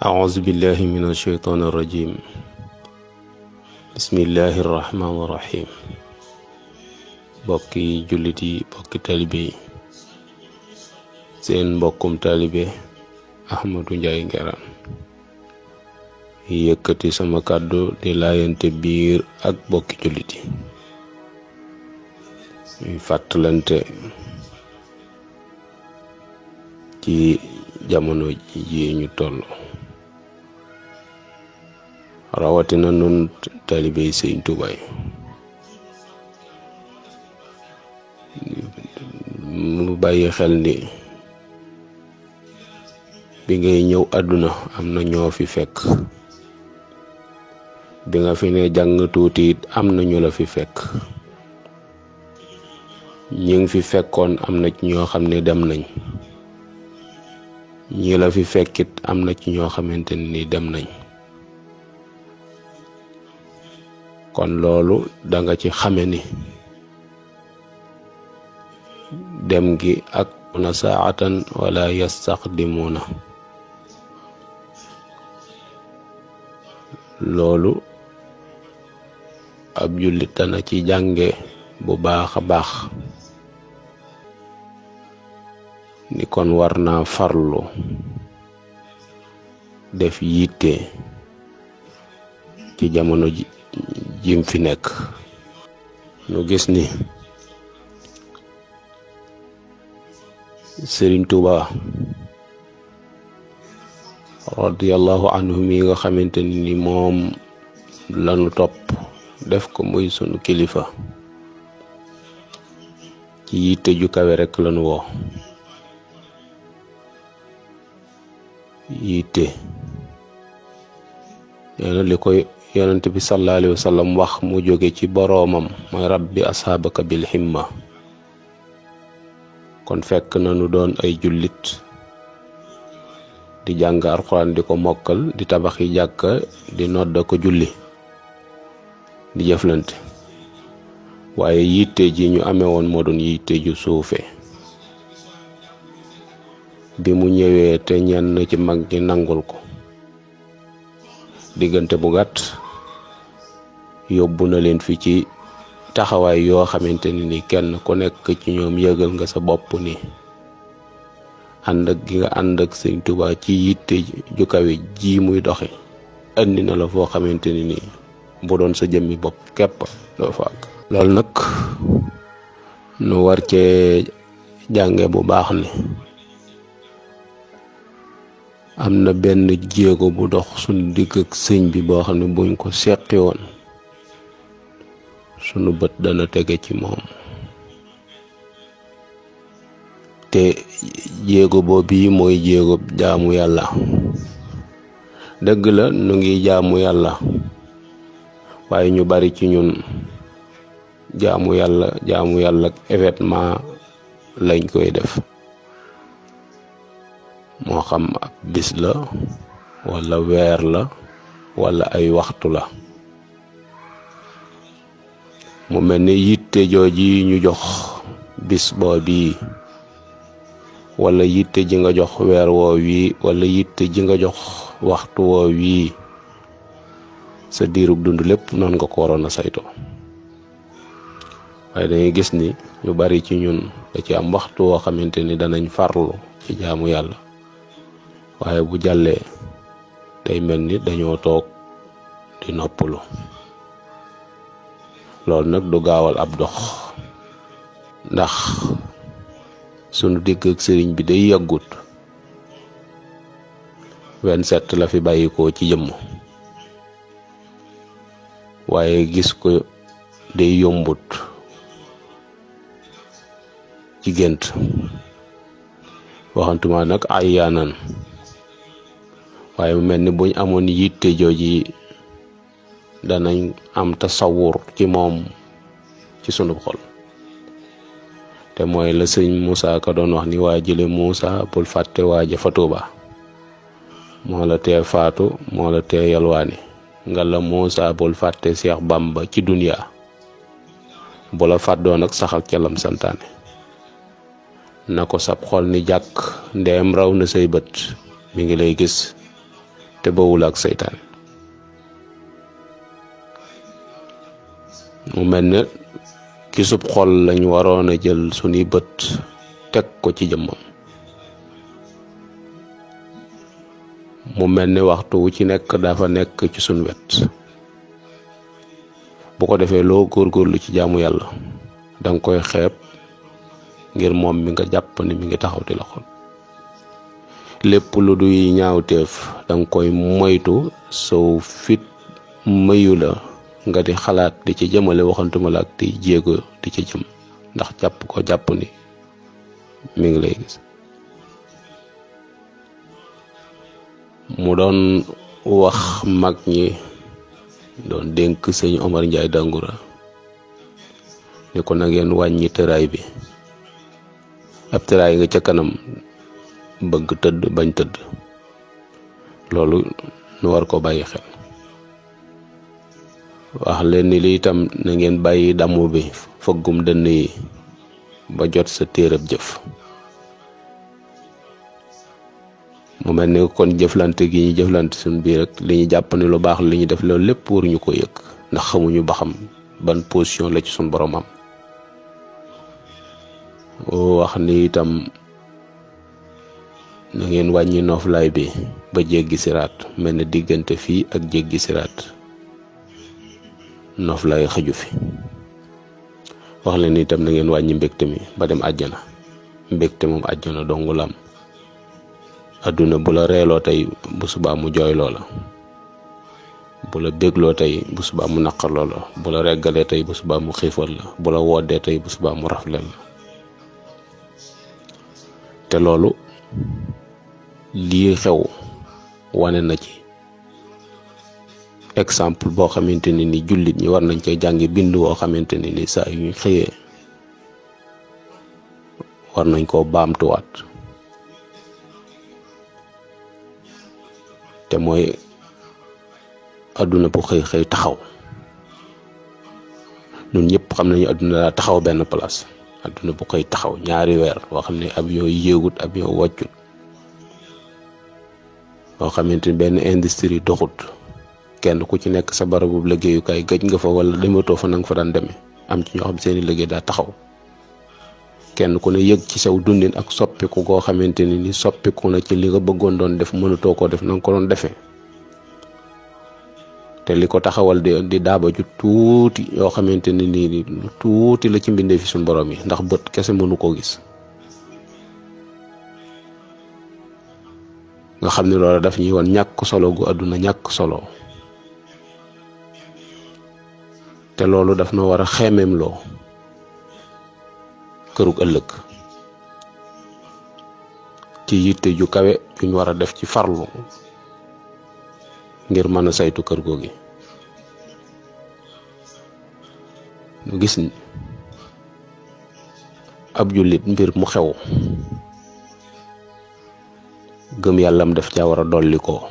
أعوذ بالله من الشيطان الرجيم. بسم الله الرحمن الرحيم. bokki jullit yi bokki taalibe yi seen mbokkum taalibe Ahmadou Ndiaye Nguerane yëkkati sama kàddu di laayante biir ak bokki jullit yi ñuy fàttalante ci jamono ji ñu toll, rawatina nun taalibe yi Sëriñ Tuubaa yi mu bàyyi xel ni bi ngay ñëw àdduna am na ñoo fi fekk, bi nga fi ne jàng tuuti it am na ñu la fi fekk, ñi ngi fi fekkoon am na ci ñoo xam ne dem nañ, ñi la fi fekkit am na ci ñoo xamante ni dem nañ. kon loolu danga ci xame ni dem gi ak na saatan wala yastaqdimuna, loolu ab jullit dana ci jànge bu baax a baax ni kon war naa farlu def yitte ci jamono jim fi nekk. ñu gis ni Sëriñ Tuuba radiyallahu anhu mi nga xamante ni moom lanu topp def ko muy sunu kilifa, ci yitte ju kawe rekk lanu woo. yitte neena li koy yonent bi sallallahu alayhi wa sallam wax mu jóge ci boroomam mooy rabbi ashaabaka bil himma. kon fekk nañu doon ay jullit di jàng alxuraan di ko mokkal, di tabaxi jàkka, di nodda ko julli, di jëflante, waaye yitte ji ñu amee woon moo doon yitte ju suufe. bi mu ñëwee te ñenn ci mag ñi nangul ko, diggante bu gàtt yóbbu na leen fi ci taxawaay yoo xamante ni kenn ku nekk ci ñoom yëgal nga sa bopp ni ànd ak gi nga ànd ak Sëriñ Tuubaa ci yitte ju kawe ji muy doxe andi na la foo xamante ni bu doon sa jëmmi bopp képp doo fa àgg. loolu nag nu war cee jànge bu baax ni am na benn jéego bu dox suñu digg ak sëñ bi boo xam ne buñ ko seqi woon sunu bët dana tege ci moom, te jéego boobu yi mooy jéego jaamu yàlla. dëgg la nu ngi jaamu yàlla, waaye ñu bari ci ñun jaamu yàlla ak événement lañ koy def, moo xam ab bis la walla weer la walla ay waxtu la. mu mel ni yitte jooji ñu jox bis boobu walla yitte ji nga jox weer woo wi walla yitte ji nga jox waxtu woo wi sa diirub dund lépp noonu nga ko waroon a saytoo. waaye dañuy gis ni ñu bari ci ñun da ci am waxtu woo xamante ni danañ farlu ci jaamu yàlla, waaye bu jàllee day mel ni dañoo toog di noppalu. loolu nag du gaawal ab dox, ndax sunu digg ak sëriñ bi day yàggut. 27 la fi bàyyikoo ci jëmm, waaye gis ko day yombut ci gént, waxantuma nag ay yaanan. waaye mu mel ni buñ amoon yitte jooji danañ am tasawur ci moom ci sunu xol, te mooy la sëñ Moussa Ka doon wax ni waa jële Moussa bul fàtte waaja fa Tuuba, moo la tee faatu moo la tee yalwaani, nga la Moussa bul fàtte Seex Bamba ci duniya, bu la fàddoon ak saxal ca lam santaane. na ko sab xol ni jàkk ndeem raw na say bët mi ngi lay gis te bawul ak seytaane. mu mel ne ki sub xol lañ waroon a jël sunuy bët teg ko ci jëmmam. mu mel ni waxtu wu ci nekk dafa nekk ci sunu wet. bu ko defee loo góorgóorlu ci jaamu yàlla danga koy xeeb ngir moom mi nga jàpp ni mi ngi taxaw di la xool. lépp lu duy ñaawteef danga koy moytu sow fit mayu la nga di xalaat di ci jëmale, waxantuma la ak di jéego di ci jëm, ndax jàpp ni mi ngi lay gis. mu doon wax mag ñi, doon dénk sëñ Omar Njaay Dangura ni ko na ngeen wàññi tëraay bi. ab tëraay nga ca kanam bëgg tëdd bañ tëdd, loolu nu war ko bàyyi xel. wax leen ni li itam na ngeen bàyyi damu bi, fëggum dënn yi ba jot sa téerab jëf. mu mel ni kon jëflante gi ñu jëflante suñ biir rek li ñu jàpp ni lu baax li ñu def loolu lépp waruñu ko yëg, ndax xamuñu ba xam ban position la ci suñ borom am. wax ni itam na ngeen wàññi nooflaay bi ba jéggi siraat, mel ni diggante fii ak jéggi siraat nooflaay xëju fi. wax leen itam na ngeen wàññi mbégte mi ba dem àjjana. mbégte moom àjjana dongu lam. adduna bu la reeloo tey bu subaa mu jooyloo la, bu la bégloo tey bu subaa mu naqarloo la, bu la reggalee tey bu subaa mu xiifal la, bu la woddee tey bu subaa mu rafleel la. te loolu lii xew wane na ci exemple boo xamante ni jullit ñi war nañ cee jàngi bind woo xamante ni saa yu ñu xëyee war nañ koo baamtuwaat. te mooy adduna bu xëy taxaw. ñun ñëpp xam nañu adduna daa taxaw benn place. adduna bu xëy taxaw ñaari weer boo xam ne avion yéegut avion wàccut, boo xamante ni benn industrie doxut, kenn ku ci nekk sa barabu liggéeyukaay gëj nga fa wala dematoo fa nanga fa daan demee. am ci ñoo xam seeni liggéey daa taxaw. kenn ku ne yëg ci saw dundin ak soppiku goo xamante ni soppiku na ci li nga bëggoon doon def mënatoo koo def na nga ko doon defee. te li ko taxawal di daaba ju tuuti yoo xamante ni lu tuuti la ci mbindee fi suñu borom yi, ndax bët kese mënu koo gis. nga xam ne loolu daf ñuy woon ñàkk solo gu àdduna ñàkk solo. te loolu daf na war a xeemeem loo kërug ëllëg ci yitte ju kawe juñ war a def ci farlu ngir mën a saytu kër googi. ñu gis ni ab jullit mbir mu xew gëm yàllam def caa war a dolli ko,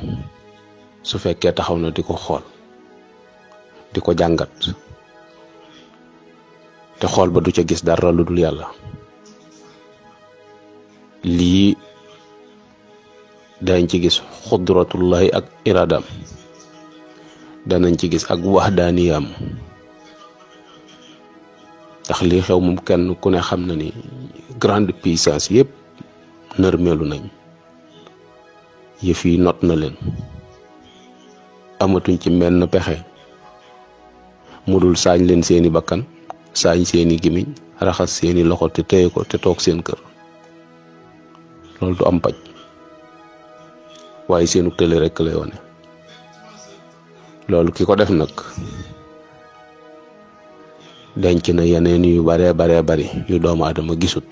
su fekkee taxaw na di ko xool di ko jàngat te xool ba du ca gis dara lu dul yàlla. lii dañ ci gis xudratullahi ak iradam, danañ ci gis ak waxdaaniyam. ndax lii xew moom kenn ku ne xam na ni grande puissance yépp nërmeelu nañ, yëf yi not na leen, amatuñ ci menn pexe mu dul saañ leen seeni bakkan, saañ seeni gimiñ, raxas seeni loxo te téye ko te toog seen kër. loolu du am paj, waaye seenu tële rekk lay wane. loolu ki ko def nag denc na yeneen yu bare bari yu doomu aadama gisut.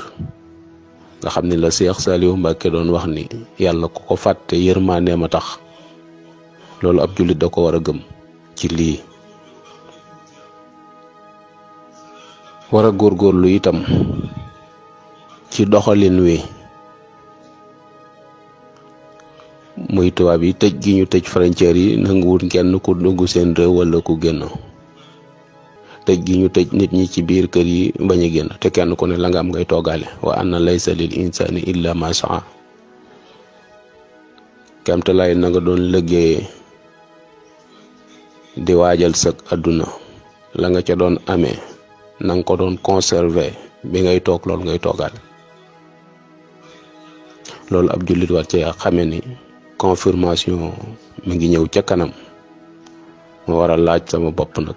nga xam ni la Seex Saaliwu Mbàkke doon wax ni yàlla ku ko fàtte yërmandeem a tax. loolu ab jullit da ko war a gëm ci lii. war a góorgóorlu itam ci doxalin wi, muy tubaab yi tëj gi ñu tëj frontière yi, nanguwul kenn ku dugg seen réew wala ku génn. tëj gi ñu tëj nit ñi ci biir kër yi bañ a génn, te kenn ku ne la nga am ngay toogaale. wa anna laysa lil insani illa ma saa. kemte lay na nga doon liggéey di waajal sa àdduna la nga ca doon amee na nga ko doon conserver bi ngay toog loolu ngay toogaale. loolu ab jullit war ci xame ni confirmation mi ngi ñëw ca kanam. ma war a laaj sama bopp nag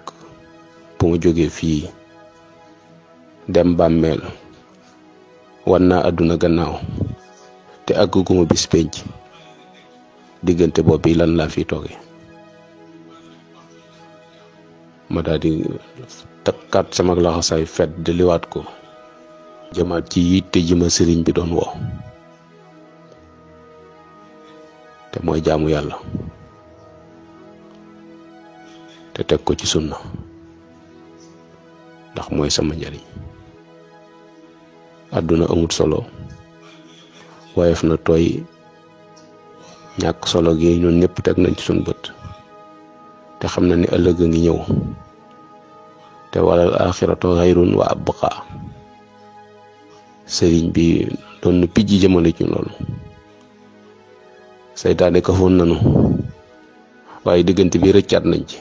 bu ma jógee fii dem bàmmeel wan naa àdduna gannaaw te àgguma bis penc diggante boobu lan laa fi toogee. ma daal di takkaat sama laxasaay fet di liwaat ko jëmaat ci yitte ji ma sëriñ bi doon woo te mooy jaamu yàlla te teg ko ci sunna ndax mooy sama njariñ. àdduna amut solo woyof na tooy ñàkk solo gi ñun ñëpp teg nañ ci suñ bët te xam na ni ëllëg a ngi ñëw te walal axiratu xayrun wa abqa. sëriñ bi doon na pijji jëmale ci loolu. saytaane kafoon nanu waaye diggante bi rëccaat nañ ci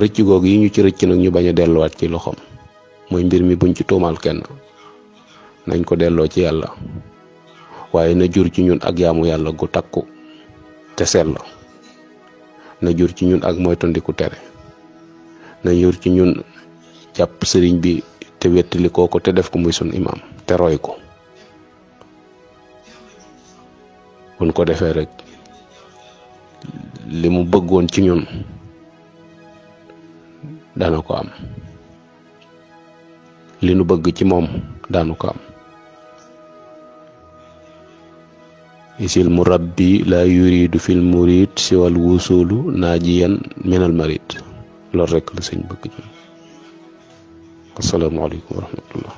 rëcc googu yi ñu ci rëcc nag ñu bañ a delluwaat ci loxoom mooy mbir mi buñ ci tuumaal kenn nañ ko delloo ci yàlla waaye na jur ci ñun ak yaamu yàlla gu takku te sell na jur ci ñun ak moytandiku tere na jur ci ñun jàpp sëriñ bi te wettali ko te def ko muy sun imam te roy ko. buñ ko defee rek li mu bëggoon ci ñun dana ko am li nu bëgg ci moom daanu ko am. isil murabbi la yuridu fil murid siwal wusulu naajiyan minal marid loolu rek la sëñ bëgg ci. asalaamaaleykum wa rahmatullah.